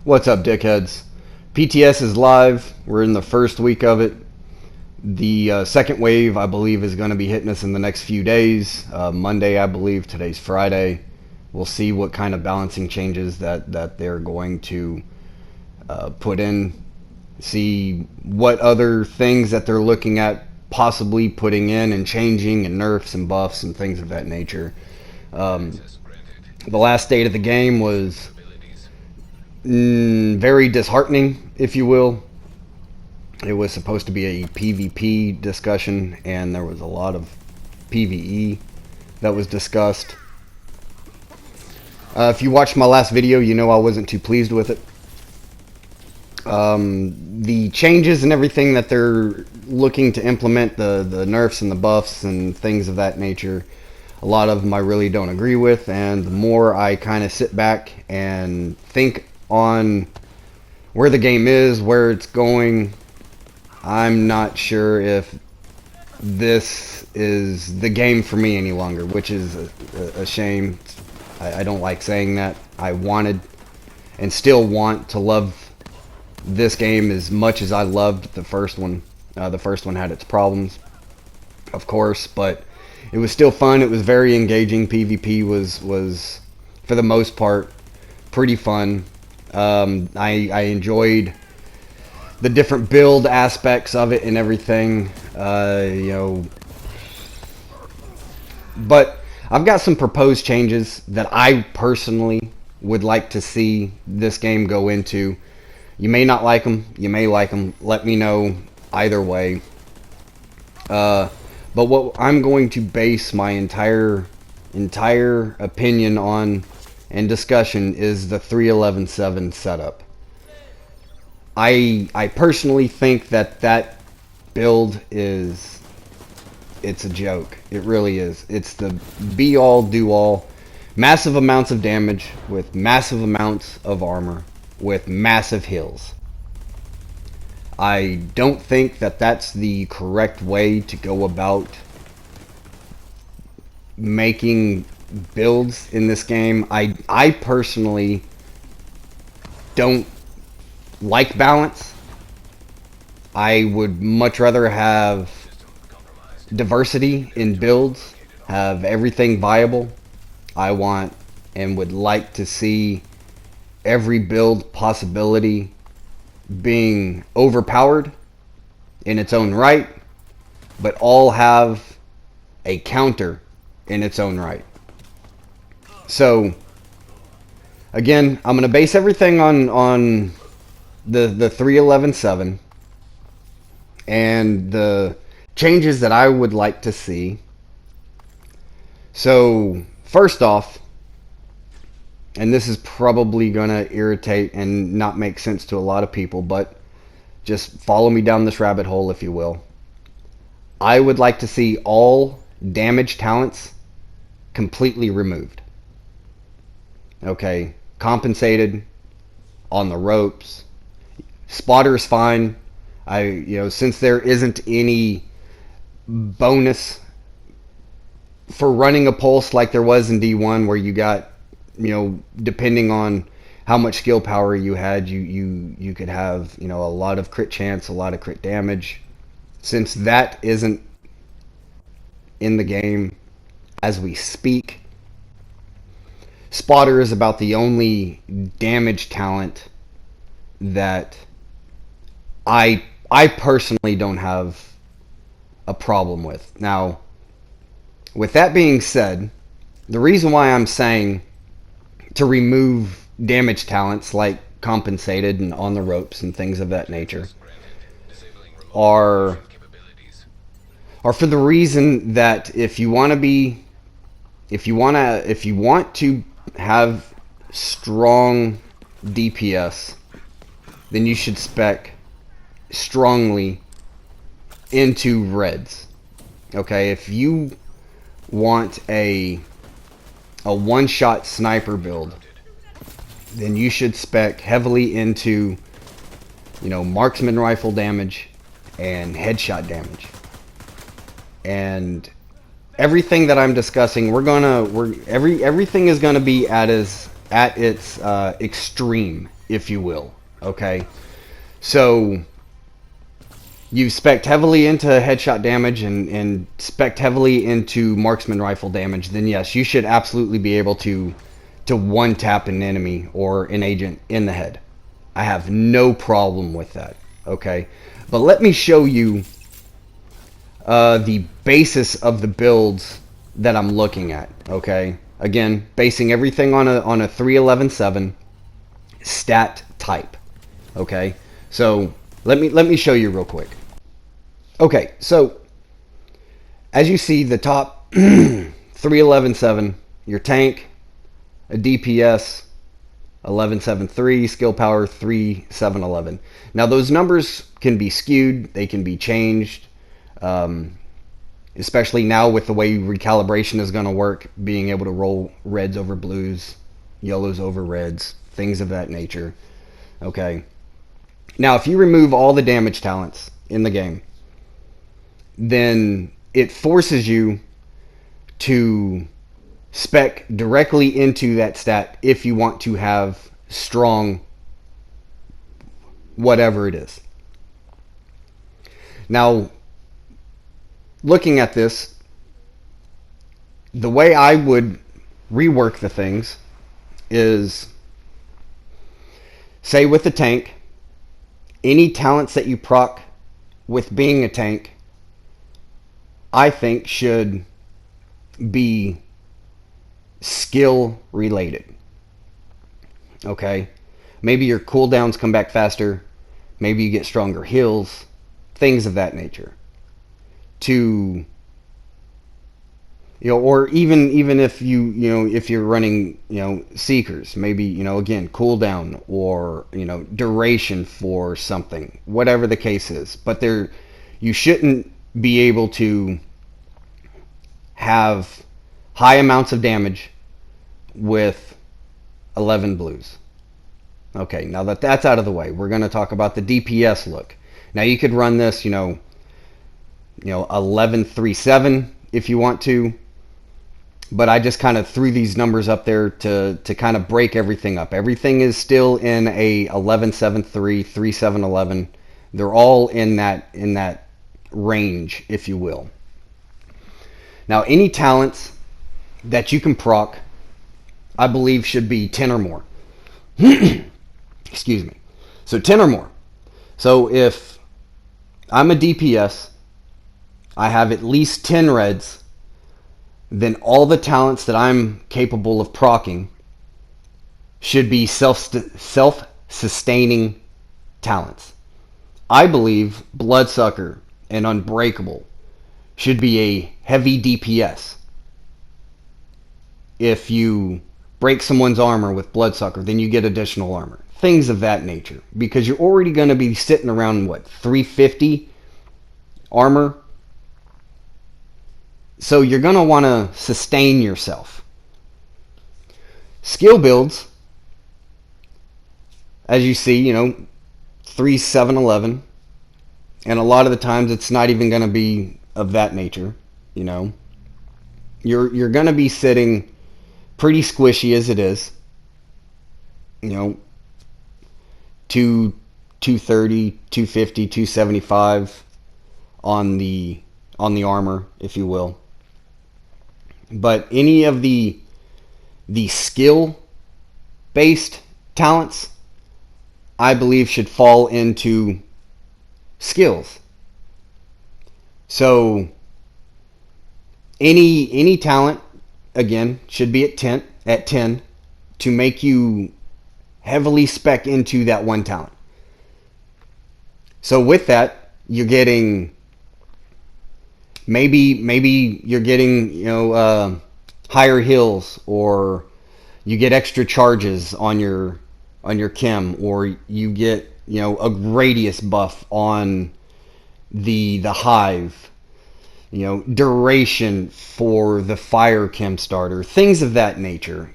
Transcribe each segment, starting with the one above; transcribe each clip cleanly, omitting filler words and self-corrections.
What's up, dickheads? PTS is live. We're in the first week of it. The second wave, I believe, is going to be hitting us in the next few days. Monday, I believe. Today's Friday. We'll see what kind of balancing changes that they're going to put in. See what other things that they're looking at possibly putting in and changing, and nerfs and buffs and things of that nature. The last state of the game was very disheartening, if you will. It was supposed to be a PvP discussion, and there was a lot of PvE that was discussed. If you watched my last video, you know I wasn't too pleased with it. The changes and everything that they're looking to implement, the nerfs and the buffs and things of that nature, a lot of them I really don't agree with, and the more I kind of sit back and think on where the game is, where it's going, I'm not sure if this is the game for me any longer, which is a shame. I don't like saying that. I wanted and still want to love this game as much as I loved the first one. The first one had its problems, of course, but it was still fun. It was very engaging. PvP was for the most part pretty fun. I enjoyed the different build aspects of it and everything, but I've got some proposed changes that I personally would like to see this game go into. You may not like them, you may like them, let me know either way. But what I'm going to base my entire opinion on and discussion is the 3.11.7 setup. I personally think that build it's a joke. It really is. It's the be all do all. Massive amounts of damage with massive amounts of armor with massive heals. I don't think that that's the correct way to go about making builds in this game. I personally don't like balance. I would much rather have diversity in builds, have everything viable. I want and would like to see every build possibility being overpowered in its own right, but all have a counter in its own right. So again, I'm going to base everything on the 3.11.7 and the changes that I would like to see. So first off, and this is probably going to irritate and not make sense to a lot of people, but just follow me down this rabbit hole, if you will. I would like to see all damage talents completely removed. Okay, compensated, on the ropes. Spotter's fine. Since there isn't any bonus for running a pulse like there was in D1, where you got, depending on how much skill power you had, you could have, a lot of crit chance, a lot of crit damage. Since that isn't in the game as we speak, Spotter is about the only damage talent that I personally don't have a problem with. Now, with that being said, the reason why I'm saying to remove damage talents like compensated and on the ropes and things of that nature are for the reason that if you want to have strong DPS, then you should spec strongly into reds. Okay, if you want a one-shot sniper build, then you should spec heavily into marksman rifle damage and headshot damage. And everything that I'm discussing, everything is gonna be at its extreme if you will. Okay, so you spec heavily into headshot damage and spec heavily into marksman rifle damage, then yes, you should absolutely be able to one tap an enemy or an agent in the head. I have no problem with that. Okay, but let me show you the basis of the builds that I'm looking at. Okay, again, basing everything on a 3.11.7 stat type. Okay, so let me show you real quick. Okay, so as you see, the top 3.11.7, your tank, a DPS 11.7.3, skill power 3.7.11. Now those numbers can be skewed, they can be changed, especially now with the way recalibration is going to work, being able to roll reds over blues, yellows over reds, things of that nature. Okay. Now, if you remove all the damage talents in the game, then it forces you to spec directly into that stat if you want to have strong whatever it is. Now, looking at this, the way I would rework the things is, say with the tank, any talents that you proc with being a tank, I think should be skill related. Okay? Maybe your cooldowns come back faster, maybe you get stronger heals, things of that nature. To, you know, or even if if you're running, seekers, maybe, again, cooldown or, duration for something, whatever the case is. But you shouldn't be able to have high amounts of damage with 11 blues. Okay, now that's out of the way, we're going to talk about the DPS look. Now you could run this, 11.3.7 if you want to, but I just kind of threw these numbers up there to kind of break everything up. Everything is still in a 11.7.3, 3.7.11. They're all in that range, if you will. Now, any talents that you can proc, I believe, should be 10 or more. Excuse me. So 10 or more. So if I'm a DPS, I have at least 10 reds, then all the talents that I'm capable of proccing should be self-sustaining talents. I believe Bloodsucker and Unbreakable should be a heavy DPS. If you break someone's armor with Bloodsucker, then you get additional armor. Things of that nature. Because you're already going to be sitting around, 350 armor? So you're going to want to sustain yourself. Skill builds, as you see, 3.7.11. And a lot of the times it's not even going to be of that nature, You're going to be sitting pretty squishy as it is. 230, 250, 275 on the armor, if you will. But any of the skill based talents, I believe, should fall into skills. So any talent, again, should be at 10 to make you heavily spec into that one talent. So with that, you're getting maybe you're getting higher heals, or you get extra charges on your chem, or you get a radius buff on the hive, duration for the fire chem starter, things of that nature.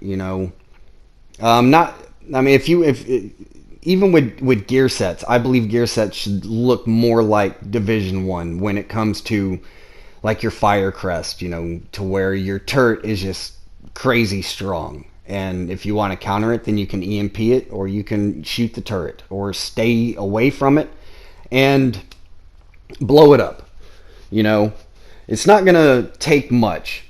Even with gear sets, I believe gear sets should look more like Division 1 when it comes to like your fire crest, to where your turret is just crazy strong And if you want to counter it, then you can EMP it, or you can shoot the turret, or stay away from it and blow it up. You know, it's not going to take much.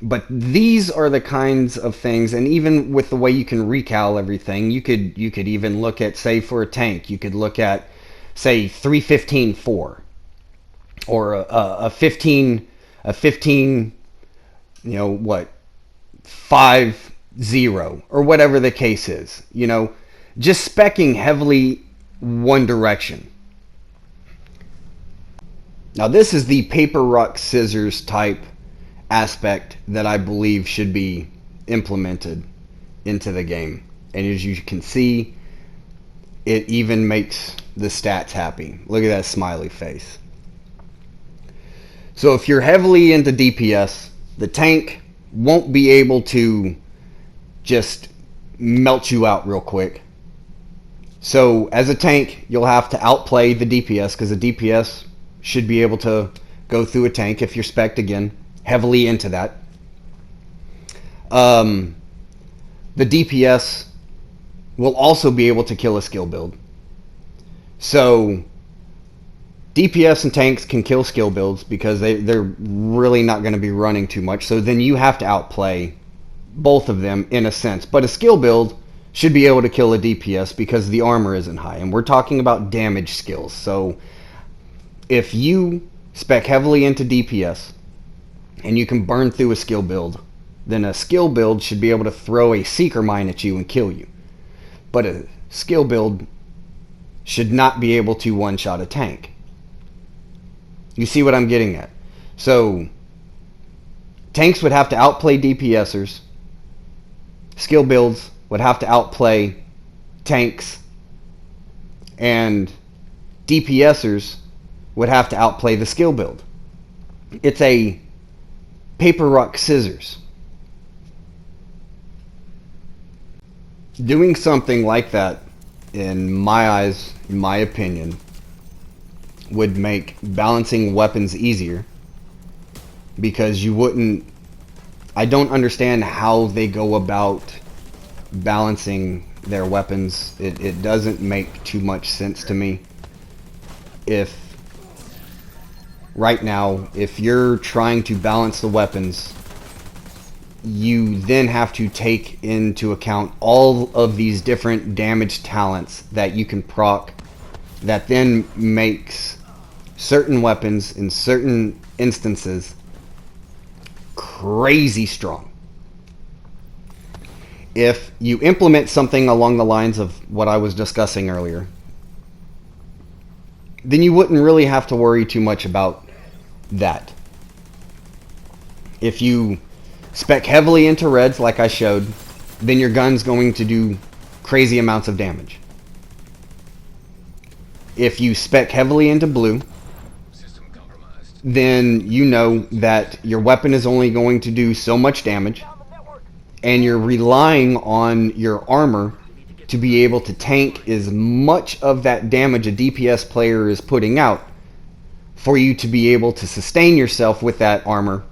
But these are the kinds of things, and even with the way you can recal everything, you could even look at, say, for a tank, you could look at, say, 315-4, or a 15, you know, what, 5-0, or whatever the case is. You know, just speccing heavily one direction. Now, this is the paper, rock, scissors type aspect that I believe should be implemented into the game. And as you can see, it even makes the stats happy. Look at that smiley face. So if you're heavily into DPS, the tank won't be able to just melt you out real quick. So as a tank, you'll have to outplay the DPS, because the DPS should be able to go through a tank if you're spec'd again heavily into that. The DPS will also be able to kill a skill build. So DPS and tanks can kill skill builds because they're really not going to be running too much. So then you have to outplay both of them in a sense. But a skill build should be able to kill a DPS because the armor isn't high. And we're talking about damage skills. So if you spec heavily into DPS and you can burn through a skill build, then a skill build should be able to throw a seeker mine at you and kill you. But a skill build should not be able to one-shot a tank. You see what I'm getting at? So tanks would have to outplay DPSers. Skill builds would have to outplay tanks. And DPSers would have to outplay the skill build. It's a paper, rock, scissors. Doing something like that, in my eyes, in my opinion, would make balancing weapons easier, because you wouldn't... I don't understand how they go about balancing their weapons. It doesn't make too much sense to me. If right now, if you're trying to balance the weapons, you then have to take into account all of these different damage talents that you can proc, that then makes certain weapons in certain instances crazy strong. If you implement something along the lines of what I was discussing earlier, then you wouldn't really have to worry too much about that. If you spec heavily into reds like I showed, then your gun's going to do crazy amounts of damage. If you spec heavily into blue, then you know that your weapon is only going to do so much damage, and you're relying on your armor to be able to tank as much of that damage a DPS player is putting out for you to be able to sustain yourself with that armor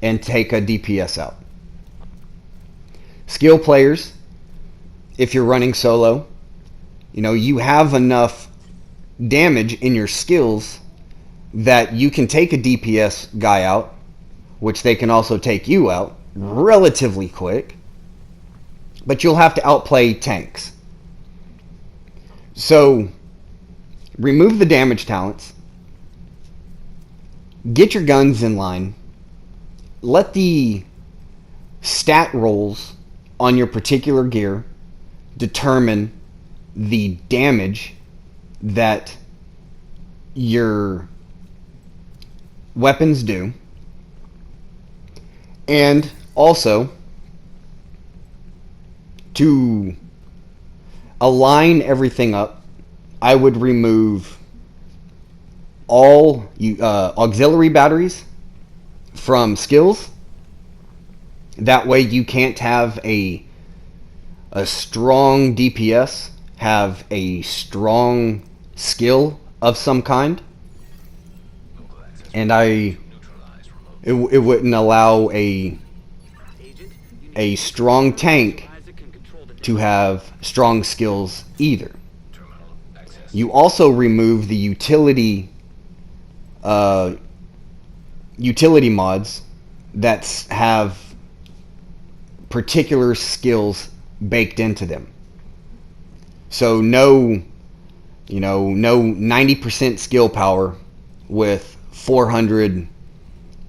and take a DPS out. Skill players, if you're running solo, you know, you have enough damage in your skills that you can take a DPS guy out, which they can also take you out relatively quick, but you'll have to outplay tanks. So remove the damage talents, get your guns in line, let the stat rolls on your particular gear determine the damage that your weapons do. And also, to align everything up, I would remove all auxiliary batteries from skills. That way you can't have a strong DPS have a strong skill of some kind, and it wouldn't allow a a strong tank to have strong skills either. You also remove the utility mods that have particular skills baked into them. So no 90% skill power with 400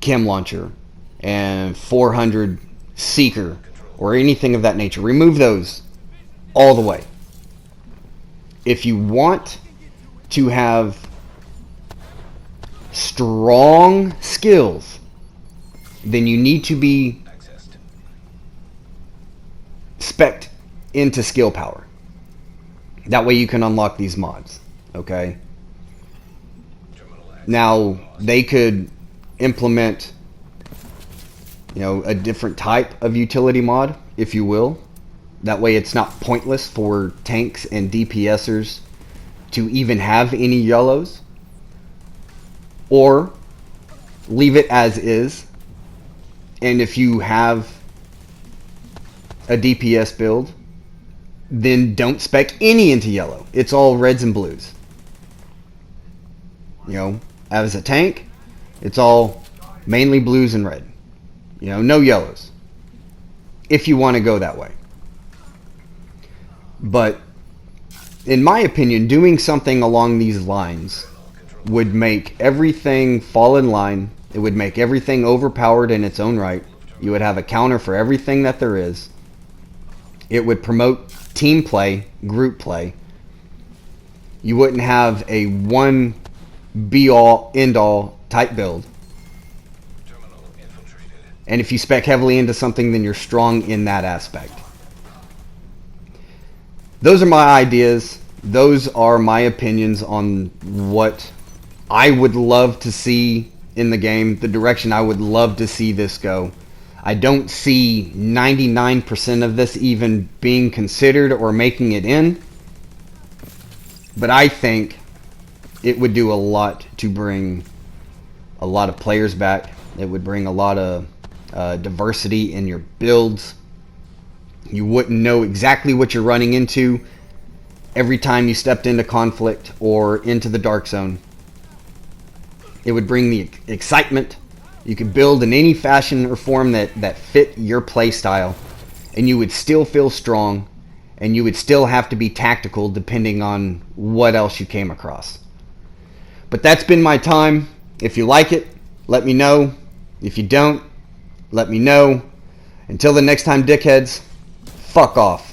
chem launcher and 400 seeker or anything of that nature. Remove those all the way. If you want to have strong skills, then you need to be spec'd into skill power. That way you can unlock these mods, okay? Now, they could implement, a different type of utility mod, if you will. That way it's not pointless for tanks and DPSers to even have any yellows. Or leave it as is. And if you have a DPS build, then don't spec any into yellow. It's all reds and blues. As a tank, it's all mainly blues and red. No yellows. If you want to go that way. But in my opinion, doing something along these lines would make everything fall in line. It would make everything overpowered in its own right. You would have a counter for everything that there is. It would promote team play, group play. You wouldn't have a one be-all, end-all type build. And if you spec heavily into something, then you're strong in that aspect. Those are my ideas. Those are my opinions on what I would love to see in the game, the direction I would love to see this go. I don't see 99% of this even being considered or making it in. But I think it would do a lot to bring a lot of players back. It would bring a lot of diversity in your builds. You wouldn't know exactly what you're running into every time you stepped into conflict or into the dark zone. It would bring the excitement. You could build in any fashion or form that fit your play style, and you would still feel strong, and you would still have to be tactical depending on what else you came across. But that's been my time. If you like it, let me know. If you don't, let me know. Until the next time, dickheads, fuck off.